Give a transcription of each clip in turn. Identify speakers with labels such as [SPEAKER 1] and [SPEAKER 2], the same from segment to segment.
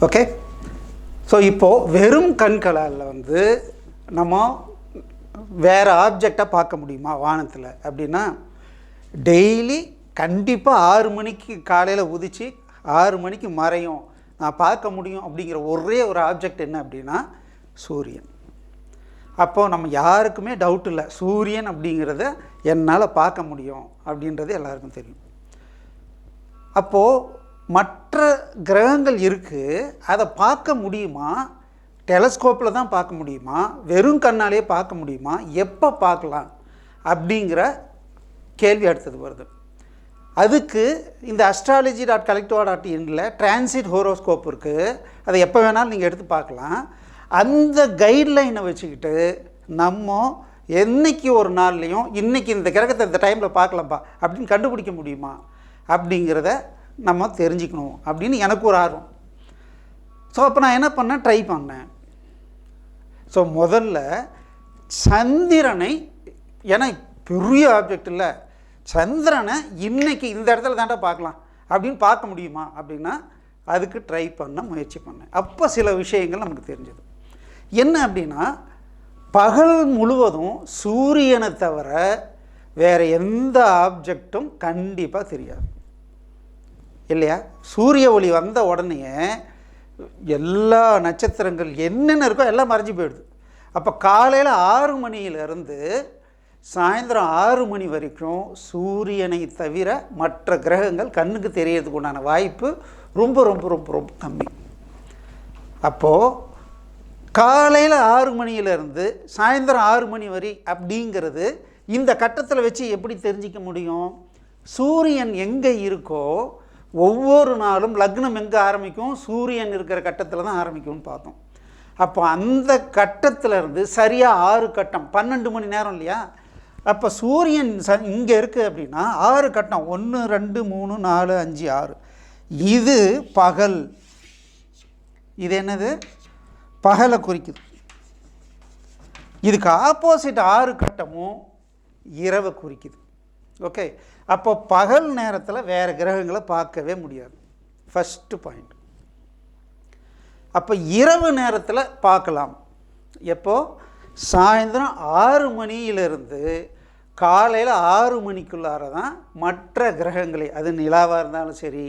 [SPEAKER 1] Okay. So இப்போது வெறும் கண்களால் வந்து நம்ம வேறு ஆப்ஜெக்டாக பார்க்க முடியுமா வானத்தில் அப்படின்னா, டெய்லி கண்டிப்பாக 6 மணிக்கு காலையில் உதித்து 6 மணிக்கு மறையும் நான் பார்க்க முடியும் அப்படிங்கிற ஒரே ஒரு ஆப்ஜெக்ட் என்ன அப்படின்னா சூரியன். அப்போது நம்ம யாருக்குமே டவுட் இல்லை, சூரியன் அப்படிங்கிறத என்னால் பார்க்க முடியும் அப்படின்றது எல்லாருக்கும் தெரியும். அப்போது மற்ற கிரகங்கள் இருக்குது, அதை பார்க்க முடியுமா? டெலஸ்கோப்பில் தான் பார்க்க முடியுமா? வெறும் கண்ணாலே பார்க்க முடியுமா? எப்போ பார்க்கலாம் அப்படிங்கிற கேள்வி அடுத்தது வருது. அதுக்கு இந்த astrology.collectiva.inல டிரான்சிட் ஹோரோஸ்கோப் இருக்குது, அதை எப்போ வேணாலும் நீங்கள் எடுத்து பார்க்கலாம். அந்த கைட்லைனை வச்சுக்கிட்டு நம்ம என்றைக்கு ஒரு நாள்லேயும் இன்றைக்கி இந்த கிரகத்தை இந்த டைமில் பார்க்கலாம்ப்பா அப்படின்னு கண்டுபிடிக்க முடியுமா அப்படிங்கிறத நம்ம தெரிஞ்சுக்கணும் அப்படின்னு எனக்கு ஒரு ஆர்வம். ஸோ அப்போ நான் என்ன பண்ணேன், ட்ரை பண்ணேன். ஸோ முதல்ல சந்திரனை, ஏன்னா பெரிய ஆப்ஜெக்ட் இல்லை, சந்திரனை இன்றைக்கி இந்த இடத்துல தாண்டா பார்க்கலாம் அப்படின்னு பார்க்க முடியுமா அப்படின்னா அதுக்கு ட்ரை பண்ண முயற்சி பண்ணேன். அப்போ சில விஷயங்கள் நமக்கு தெரிஞ்சது. என்ன அப்படின்னா, பகல் முழுவதும் சூரியனை தவிர வேறு எந்த ஆப்ஜெக்டும் கண்டிப்பாக தெரியாது இல்லையா? சூரிய ஒளி வந்த உடனே எல்லா நட்சத்திரங்கள் என்னென்ன இருக்கோ எல்லாம் மறைஞ்சு போயிடுது. அப்போ காலையில் 6 மணியிலிருந்து சாயந்தரம் 6 மணி வரைக்கும் சூரியனை தவிர மற்ற கிரகங்கள் கண்ணுக்கு தெரியறதுக்கு உண்டான வாய்ப்பு ரொம்ப ரொம்ப ரொம்ப ரொம்ப கம்மி. அப்போது காலையில் 6 மணியிலிருந்து சாயந்தரம் 6 மணி வரை அப்படிங்கிறது இந்த கட்டத்தில் வச்சு எப்படி தெரிஞ்சிக்க முடியும்? சூரியன் எங்கே இருக்கோ ஒவ்வொரு நாளும் லக்னம் எங்கே ஆரம்பிக்கும், சூரியன் இருக்கிற கட்டத்தில் தான் ஆரம்பிக்கும்னு பார்த்தோம். அப்போ அந்த கட்டத்தில் இருந்து சரியாக 6 கட்டம் 12 மணி நேரம் இல்லையா? அப்போ சூரியன் இங்கே இருக்குது அப்படின்னா 6 கட்டம் 1 2 3 4 5 6 இது பகல். இது என்னது? பகலை குறிக்குது. இதுக்கு ஆப்போசிட் 6 கட்டமும் இரவை குறிக்குது. ஓகே. அப்போ பகல் நேரத்தில் வேறு கிரகங்களை பார்க்கவே முடியாது, ஃபஸ்ட்டு பாயிண்ட். அப்போ இரவு நேரத்தில் பார்க்கலாம். எப்போது? சாயந்தரம் 6 மணியிலிருந்து காலையில் 6 மணிக்குள்ளார தான் மற்ற கிரகங்களை, அது நிலாவாக இருந்தாலும் சரி,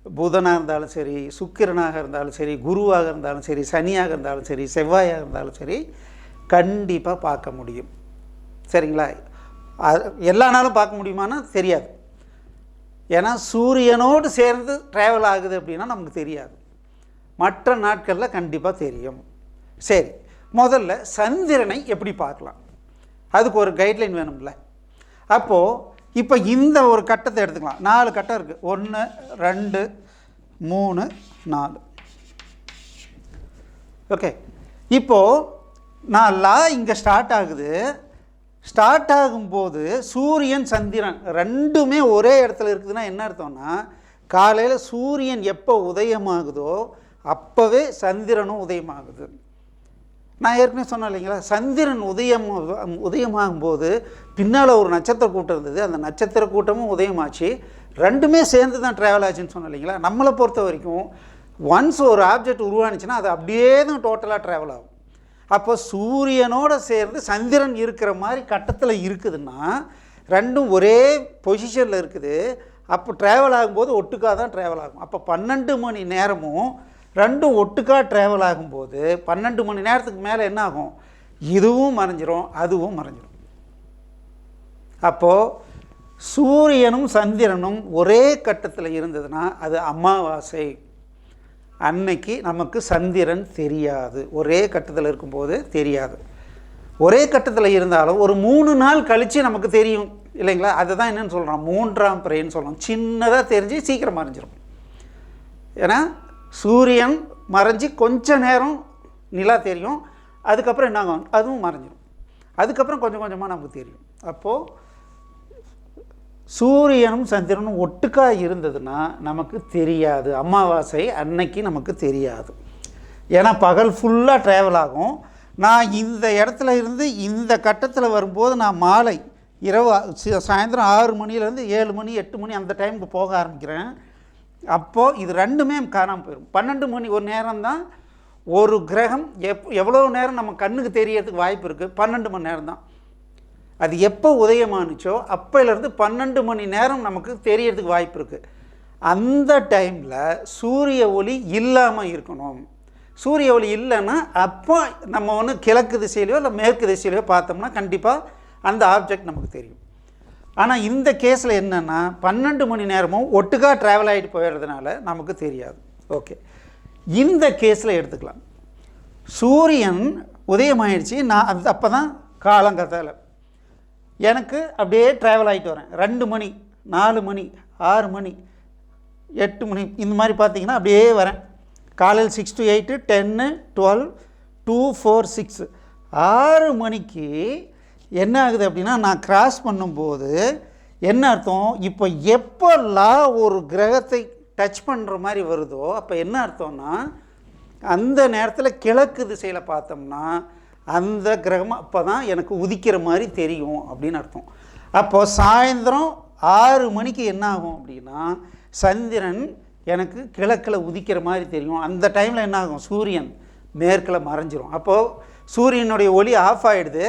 [SPEAKER 1] புதனாக இருந்தாலும் சரி, சுக்கிரனாக இருந்தாலும் சரி, குருவாக இருந்தாலும் சரி, சனியாக இருந்தாலும் சரி, செவ்வாயாக இருந்தாலும் சரி, கண்டிப்பாக பார்க்க முடியும். சரிங்களா? எல்லா நாளும் பார்க்க முடியுமானா தெரியாது. ஏன்னா சூரியனோடு சேர்ந்து ட்ராவல் ஆகுது அப்படின்னா நமக்கு தெரியாது. மற்ற நாட்களில் கண்டிப்பாக தெரியும். சரி, முதல்ல சந்திரனை எப்படி பார்க்கலாம், அதுக்கு ஒரு கைட்லைன் வேணும்ல. அப்போது இப்போ இந்த ஒரு கட்டத்தை எடுத்துக்கலாம். 4 கட்டம் இருக்குது, 1 2 3 4. ஓகே. இப்போது நான் இங்கே ஸ்டார்ட் ஆகுது. ஸ்டார்ட் ஆகும்போது சூரியன் சந்திரன் ரெண்டுமே ஒரே இடத்துல இருக்குதுன்னா என்ன அர்த்தம்னா, காலையில் சூரியன் எப்போ உதயமாகுதோ அப்போவே சந்திரனும் உதயமாகுது. நான் ஏற்கனவே சொன்னேன் இல்லைங்களா, சந்திரன் உதயமாகும்போது பின்னால் ஒரு நட்சத்திர கூட்டம் இருந்தது, அந்த நட்சத்திர கூட்டமும் உதயமாச்சு, ரெண்டுமே சேர்ந்து தான் ட்ராவல் ஆச்சுன்னு சொன்னேன் இல்லைங்களா. நம்மளை பொறுத்த வரைக்கும் ஒன்ஸ் ஒரு ஆப்ஜெக்ட் உருவானுச்சுன்னா அது அப்படியே தான் டோட்டலாக ட்ராவல் ஆகும். அப்போ சூரியனோடு சேர்ந்து சந்திரன் இருக்கிற மாதிரி கட்டத்தில் இருக்குதுன்னா ரெண்டும் ஒரே பொசிஷனில் இருக்குது. அப்போ ட்ராவல் ஆகும்போது ஒட்டுக்காக தான் ட்ராவல் ஆகும். அப்போ 12 மணி நேரமும் ரெண்டும் ஒட்டுக்காக ட்ராவல் ஆகும்போது 12 மணி நேரத்துக்கு மேலே என்ன ஆகும், இதுவும் மறைஞ்சிரும் அதுவும் மறைஞ்சிரும். அப்போது சூரியனும் சந்திரனும் ஒரே கட்டத்தில் இருந்ததுன்னா அது அமாவாசை. அன்னைக்கு நமக்கு சந்திரன் தெரியாது, ஒரே கட்டத்தில் இருக்கும்போது தெரியாது. ஒரே கட்டத்தில் இருந்தாலும் ஒரு 3 நாள் கழித்து நமக்கு தெரியும் இல்லைங்களா. அதுதான் என்னென்னு சொல்கிறோம், 3ஆம் பிறைன்னு சொல்கிறோம். சின்னதாக தெரிஞ்சு சீக்கிரம் மறைஞ்சிரும். ஏன்னா சூரியன் மறைஞ்சி கொஞ்ச நேரம் நிலா தெரியும், அதுக்கப்புறம் என்ன ஆகும், அதுவும் மறைஞ்சிடும். அதுக்கப்புறம் கொஞ்சம் கொஞ்சமாக நமக்கு தெரியும். அப்போது சூரியனும் சந்திரனும் ஒட்டுக்காக இருந்ததுன்னா நமக்கு தெரியாது, அமாவாசை அன்னைக்கு நமக்கு தெரியாது. ஏன்னா பகல் ஃபுல்லாக ட்ராவல் ஆகும். நான் இந்த இடத்துல இருந்து இந்த கட்டத்தில் வரும்போது நான் மாலை இரவு சாயந்தரம் 6 மணிலேருந்து 7 மணி 8 மணி அந்த டைமுக்கு போக ஆரம்பிக்கிறேன். அப்போது இது ரெண்டுமே காணாமல் போயிடும். 12 மணி ஒரு நேரம் தான் ஒரு கிரகம் எவ்வளோ நேரம் நம்ம கண்ணுக்கு தெரியறதுக்கு வாய்ப்பு இருக்குது, 12 மணி நேரம் தான். அது எப்போ உதயமானுச்சோ அப்போலேருந்து 12 மணி நேரம் நமக்கு தெரியறதுக்கு வாய்ப்பு இருக்குது. அந்த டைமில் சூரிய ஒளி இல்லாமல் இருக்கணும். சூரிய ஒளி இல்லைன்னா அப்போ நம்ம ஒன்று கிழக்கு திசையிலையோ இல்லை மேற்கு திசையிலையோ பார்த்தோம்னா கண்டிப்பாக அந்த ஆப்ஜெக்ட் நமக்கு தெரியும். ஆனால் இந்த கேஸில் என்னென்னா 12 மணி நேரமும் ஒட்டுக்காக ட்ராவல் ஆகிட்டு போயிடுறதுனால நமக்கு தெரியாது. ஓகே, இந்த கேஸில் எடுத்துக்கலாம். சூரியன் உதயமாயிடுச்சு, நான் அது அப்போ தான் காலங்கத்தால் எனக்கு அப்படியே ட்ராவல் ஆகிட்டு வரேன். 2 மணி 4 மணி 6 மணி 8 மணி இந்த மாதிரி பார்த்திங்கன்னா அப்படியே வரேன். காலையில் 6 to 8 10 12 2 4 6 6 மணிக்கு என்ன ஆகுது அப்படின்னா நான் கிராஸ் பண்ணும்போது என்ன அர்த்தம், இப்போ எப்போல்லாம் ஒரு கிரகத்தை டச் பண்ணுற மாதிரி வருதோ அப்போ என்ன அர்த்தம்னா அந்த நேரத்தில் கிழக்கு திசையில் பார்த்தோம்னா அந்த கிரகம் அப்போ தான் எனக்கு உதிக்கிற மாதிரி தெரியும் அப்படின்னு அர்த்தம். அப்போது சாயந்தரம் 6 மணிக்கு என்ன ஆகும் அப்படின்னா சந்திரன் எனக்கு கிழக்கில் உதிக்கிற மாதிரி தெரியும். அந்த டைமில் என்ன ஆகும், சூரியன் மேற்கில் மறைஞ்சிரும். அப்போது சூரியனுடைய ஒளி ஆஃப் ஆகிடுது,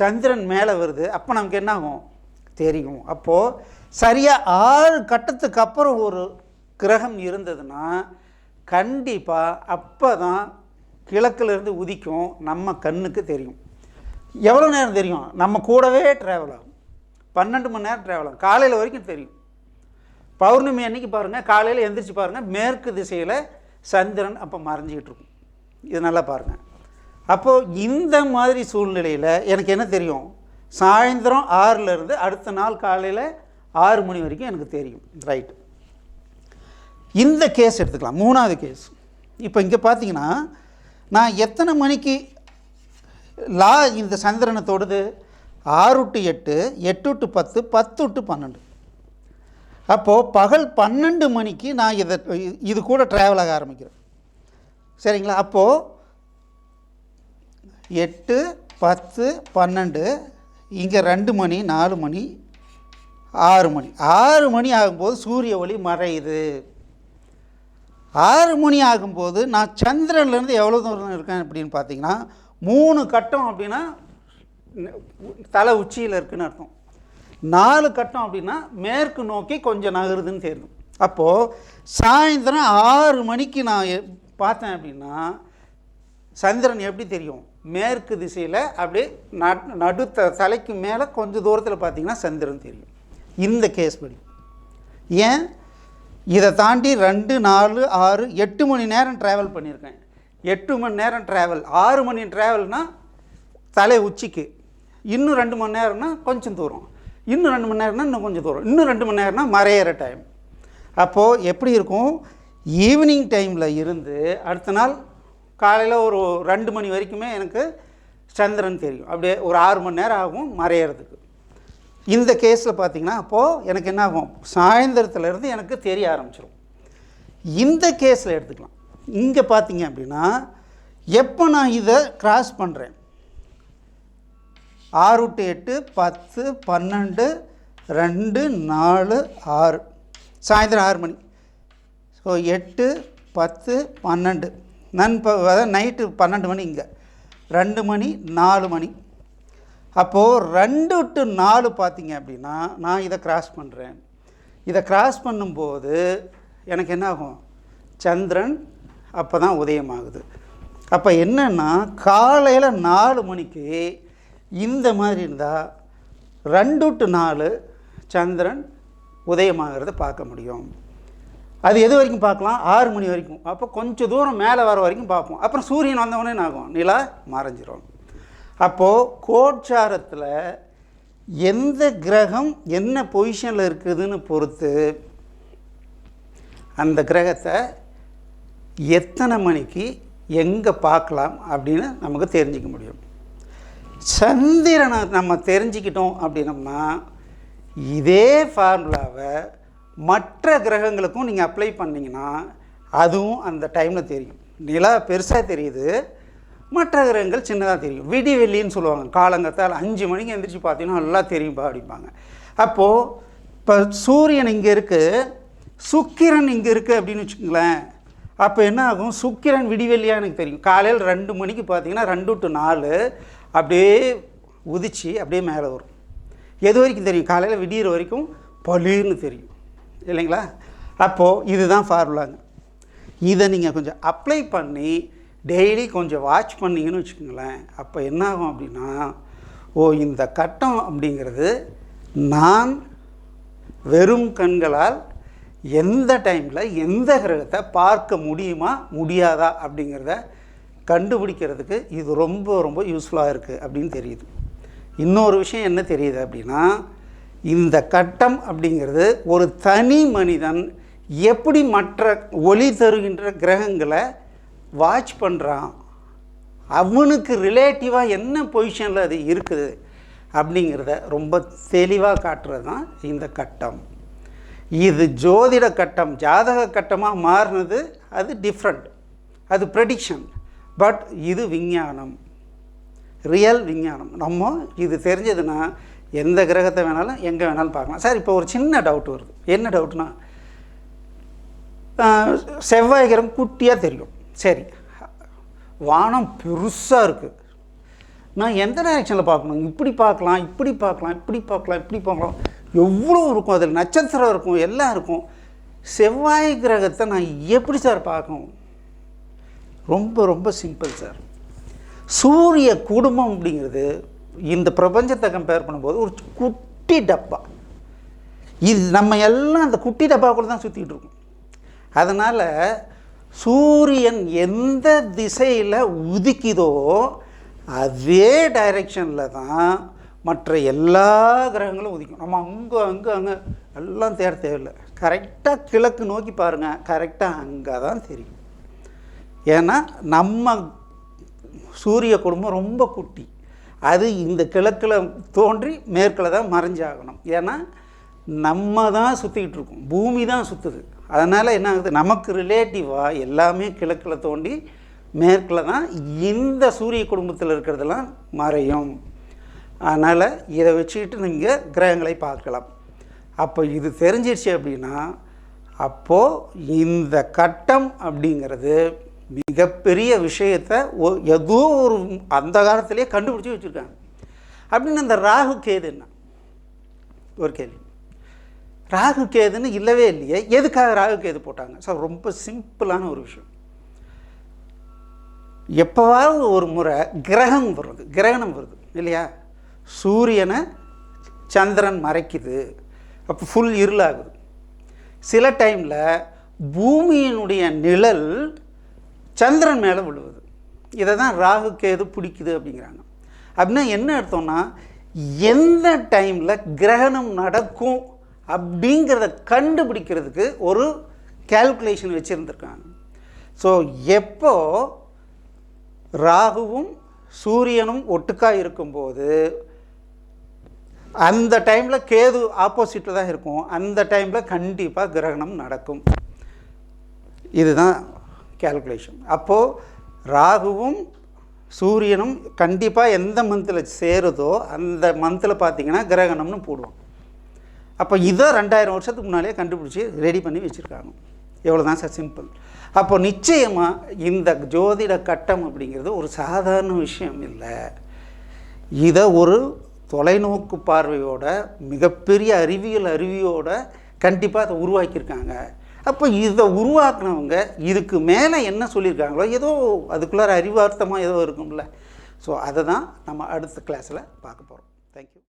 [SPEAKER 1] சந்திரன் மேலே வருது, அப்போ நமக்கு என்ன ஆகும் தெரியும். அப்போது சரியாக 6 கட்டத்துக்கு அப்புறம் ஒரு கிரகம் இருந்ததுன்னா கண்டிப்பாக அப்போ தான் கிழக்கிலேருந்து உதிக்கும், நம்ம கண்ணுக்கு தெரியும். எவ்வளோ நேரம் தெரியும், நம்ம கூடவே ட்ராவல் ஆகும். 12 மணி நேரம் ட்ராவல் ஆகும், காலையில் வரைக்கும் தெரியும். பௌர்ணமி அன்றைக்கி பாருங்கள், காலையில் எந்திரிச்சு பாருங்கள், மேற்கு திசையில் சந்திரன் அப்போ மறைஞ்சிக்கிட்டு இருக்கும். இது நல்லா பாருங்கள். அப்போது இந்த மாதிரி சூழ்நிலையில் எனக்கு என்ன தெரியும், சாயந்தரம் 6லேருந்து அடுத்த நாள் காலையில் 6 மணி வரைக்கும் எனக்கு தெரியும். ரைட், இந்த கேஸ் எடுத்துக்கலாம். 3வது கேஸ். இப்போ இங்கே பார்த்தீங்கன்னா நான் எத்தனை மணிக்கு இந்த சந்திரனை தொடுது, 6 to 8 8 to 10 10 to 12. அப்போது பகல் 12 மணிக்கு நான் இது கூட ட்ராவல் ஆக ஆரம்பிக்கிறேன். சரிங்களா? அப்போது 8 10 12 இங்கே 2 மணி 4 மணி 6 மணி 6 மணி ஆகும்போது சூரிய ஒளி மறையுது. 6 மணி ஆகும்போது நான் சந்திரன்லேருந்து எவ்வளோ தூரம் இருக்கேன் அப்படின்னு பார்த்தீங்கன்னா 3 கட்டம் அப்படின்னா தலை உச்சியில் இருக்குதுன்னு அர்த்தம். 4 கட்டம் அப்படின்னா மேற்கு நோக்கி கொஞ்சம் நகருதுன்னு தெரியும். அப்போது சாயந்தரம் 6 மணிக்கு நான் பார்த்தேன் அப்படின்னா சந்திரன் எப்படி தெரியும், மேற்கு திசையில் அப்படியே நடு தலைக்கு மேலே கொஞ்சம் தூரத்தில் பார்த்தீங்கன்னா சந்திரன் தெரியும். இந்த கேஸ் படி ஏன் இதை தாண்டி 2 4 6 8 மணி நேரம் ட்ராவல் பண்ணியிருக்கேன். 8 மணி நேரம் ட்ராவல், 6 மணி ட்ராவல்னால் தலை உச்சிக்கு, இன்னும் 2 மணி நேரம்னா கொஞ்சம் தூரம், இன்னும் 2 மணி நேரம்னா இன்னும் கொஞ்சம் தூரம், இன்னும் 2 மணி நேரம்னா மறையிற டைம். அப்போது எப்படி இருக்கும், ஈவினிங் டைமில் இருந்து அடுத்த நாள் காலையில் ஒரு 2 மணி வரைக்குமே எனக்கு சந்திரன் தெரியும். அப்படியே ஒரு 6 மணி நேரம் ஆகும் மறையிறதுக்கு. இந்த கேஸில் பார்த்திங்கன்னா அப்போது எனக்கு என்ன ஆகும், சாயந்தரத்துலேருந்து எனக்கு தெரிய ஆரம்பிச்சிடும். இந்த கேஸில் எடுத்துக்கலாம். இங்கே பார்த்தீங்க அப்படின்னா எப்போ நான் இதை கிராஸ் பண்ணுறேன், 6 to 8 10 12 2 4 6 சாயந்தரம் 6 மணி. ஸோ 8 10 12 அதாவது நைட்டு 12 மணி, இங்கே 2 மணி 4 மணி. அப்போது 2 to 4 பார்த்திங்க அப்படின்னா நான் இதை கிராஸ் பண்ணுறேன். இதை கிராஸ் பண்ணும்போது எனக்கு என்ன ஆகும், சந்திரன் அப்போ தான் உதயமாகுது. அப்போ என்னென்னா காலையில் 4 மணிக்கு இந்த மாதிரி இருந்தால் 2 to 4 சந்திரன் உதயமாகிறத பார்க்க முடியும். அது எது வரைக்கும் பார்க்கலாம், 6 மணி வரைக்கும். அப்போ கொஞ்சம் தூரம் மேலே வர வரைக்கும் பார்ப்போம். அப்புறம் சூரியன் வந்தவொடனே என்ன ஆகும், நிலா மறைஞ்சிரும். அப்போது கோட்சாரத்தில் எந்த கிரகம் என்ன பொசிஷனில் இருக்குதுன்னு பொறுத்து அந்த கிரகத்தை எத்தனை மணிக்கு எங்கே பார்க்கலாம் அப்படின்னு நமக்கு தெரிஞ்சிக்க முடியும். சந்திரனை நம்ம தெரிஞ்சுக்கிட்டோம் அப்படின்னம்னா இதே ஃபார்முலாவை மற்ற கிரகங்களுக்கும் நீங்கள் அப்ளை பண்ணிங்கன்னா அதுவும் அந்த டைமில் தெரியும். நிலா பெருசாக தெரியுது, மற்ற கிரகங்கள் சின்னதாக தெரியும். விடி வெள்ளின்னு சொல்லுவாங்க. காலங்கத்தால் 5 மணிக்கு எழுந்திரிச்சு பார்த்தீங்கன்னா நல்லா தெரியும்பா அப்படிம்பாங்க. அப்போது இப்போ சூரியன் இங்கே இருக்குது, சுக்கிரன் இங்கே இருக்குது அப்படின்னு வச்சுக்கோங்களேன். அப்போ என்ன ஆகும், சுக்கிரன் விடிவெள்ளியாக எனக்கு தெரியும். காலையில் 2 மணிக்கு பார்த்தீங்கன்னா 2 to 4 அப்படியே உதிச்சு அப்படியே மேலே வரும். எது வரைக்கும் தெரியும், காலையில் விடிகிற வரைக்கும் பளிர்னு தெரியும் இல்லைங்களா. அப்போது இதுதான் ஃபார்முலாங்க. இதை நீங்கள் கொஞ்சம் அப்ளை பண்ணி டெய்லி கொஞ்சம் வாட்ச் பண்ணிங்கன்னு வச்சுக்கோங்களேன். அப்போ என்ன ஆகும் அப்படின்னா, இந்த கட்டம் அப்படிங்கிறது நான் வெறும் கண்களால் எந்த டைமில் எந்த கிரகத்தை பார்க்க முடியுமா முடியாதா அப்படிங்கிறத கண்டுபிடிக்கிறதுக்கு இது ரொம்ப ரொம்ப யூஸ்ஃபுல்லாக இருக்குது அப்படின்னு தெரியுது. இன்னொரு விஷயம் என்ன தெரியுது அப்படின்னா, இந்த கட்டம் அப்படிங்கிறது ஒரு தனி மனிதன் எப்படி மற்ற ஒளி தருகின்ற கிரகங்களை வாட்ச் பண்ணுறான், அவனுக்கு ரிலேட்டிவாக என்ன பொசிஷனில் அது இருக்குது அப்படிங்கிறத ரொம்ப தெளிவாக காட்டுறது தான் இந்த கட்டம். இது ஜோதிட கட்டம், ஜாதக கட்டமாக மாறினது அது டிஃப்ரெண்ட், அது ப்ரெடிக்ஷன். பட் இது விஞ்ஞானம், ரியல் விஞ்ஞானம். நம்ம இது தெரிஞ்சதுன்னா எந்த கிரகத்தை வேணாலும் எங்கே வேணாலும் பார்க்கலாம். சார் இப்போ ஒரு சின்ன டவுட் வருது. என்ன டவுட்னா, செவ்வாய் கிரகம் குட்டியாக தெரியும், சரி, வானம் பெருசாக இருக்குது, நான் எந்த டைரெக்ஷனில் பார்க்கணும், இப்படி பார்க்கலாம், இப்படி பார்க்கலாம், இப்படி பார்க்கலாம், இப்படி பார்க்கலாம், எவ்வளோ இருக்கும், அதில் நட்சத்திரம் இருக்கும், எல்லாம் இருக்கும். செவ்வாய் கிரகத்தை நான் எப்படி சார் பார்க்கணும்? ரொம்ப ரொம்ப சிம்பிள் சார். சூரிய குடும்பம் அப்படிங்கிறது இந்த பிரபஞ்சத்தை கம்பேர் பண்ணும்போது ஒரு குட்டி டப்பா. இது நம்ம எல்லாம் அந்த குட்டி டப்பாக்குள்ளே தான் சுற்றிக்கிட்டு இருக்கோம். அதனால் சூரியன் எந்த திசையில் உதிக்குதோ அதே டைரெக்ஷனில் தான் மற்ற எல்லா கிரகங்களும் உதிக்கும். நம்ம அங்கே எல்லாம் தேவையில்லை, கரெக்டாக கிழக்கு நோக்கி பாருங்கள், கரெக்டாக அங்கே தான் தெரியும். ஏன்னா நம்ம சூரிய குடும்பம் ரொம்ப குட்டி, அது இந்த கிழக்கில் தோன்றி மேற்கில் தான் மறைஞ்சாகணும். ஏன்னா நம்ம தான் சுற்றிக்கிட்டு இருக்கோம், பூமி தான் சுற்றுது. அதனால் என்ன ஆகுது, நமக்கு ரிலேட்டிவாக எல்லாமே கிழக்கில் தோண்டி மேற்கில் தான் இந்த சூரிய குடும்பத்தில் இருக்கிறதெல்லாம் மறையும். அதனால் இதை வச்சுக்கிட்டு நீங்கள் கிரகங்களை பார்க்கலாம். அப்போ இது தெரிஞ்சிருச்சு அப்படின்னா, அப்போது இந்த கட்டம் அப்படிங்கிறது மிகப்பெரிய விஷயத்தை ஏதோ ஒரு அந்த காலத்திலே கண்டுபிடிச்சி வச்சுருக்காங்க. அப்படின்னு இந்த ராகு கேது என்ன ஒரு கேள்வி. ராகு கேதுன்னு இல்லவே இல்லையே, எதுக்காக ராகு கேது போட்டாங்க சார்? ரொம்ப சிம்பிளான ஒரு விஷயம். எப்போவாவது ஒரு முறை கிரகணம் வருது இல்லையா, சூரியனை சந்திரன் மறைக்குது, அப்போ ஃபுல் இருளாகுது. சில டைமில் பூமியினுடைய நிழல் சந்திரன் மேலே விழுவுது. இதை தான் ராகு கேது பிடிக்குது அப்படிங்கிறாங்க. அப்படின்னா என்ன அர்த்தம்னா, எந்த டைமில் கிரகணம் நடக்கும் அப்படிங்கிறத கண்டுபிடிக்கிறதுக்கு ஒரு கால்குலேஷன் வச்சுருந்துருக்காங்க. ஸோ எப்போ ராகுவும் சூரியனும் ஒட்டுக்காக இருக்கும்போது அந்த டைமில் கேது ஆப்போசிட்டில் தான் இருக்கும், அந்த டைமில் கண்டிப்பாக கிரகணம் நடக்கும். இதுதான் கால்குலேஷன். அப்போது ராகுவும் சூரியனும் கண்டிப்பாக எந்த மந்தில் சேருதோ அந்த மந்தில் பார்த்திங்கன்னா கிரகணம்னு போடுவோம். அப்போ இதை 2000 வருஷத்துக்கு முன்னாலே கண்டுபிடிச்சி ரெடி பண்ணி வச்சுருக்காங்க. எவ்வளோ தான் சார், சிம்பிள். அப்போ நிச்சயமாக இந்த ஜோதிட கட்டம் அப்படிங்கிறது ஒரு சாதாரண விஷயம் இல்லை. இதை ஒரு தொலைநோக்கு பார்வையோட மிகப்பெரிய அறிவியோட கண்டிப்பாக அதை உருவாக்கியிருக்காங்க. அப்போ இதை உருவாக்குனவங்க இதுக்கு மேலே என்ன சொல்லியிருக்காங்களோ ஏதோ அதுக்குள்ளார அறிவார்த்தமாக ஏதோ இருக்கும்ல. ஸோ அதை தான் நம்ம அடுத்த கிளாஸில் பார்க்க போகிறோம். தேங்க்யூ.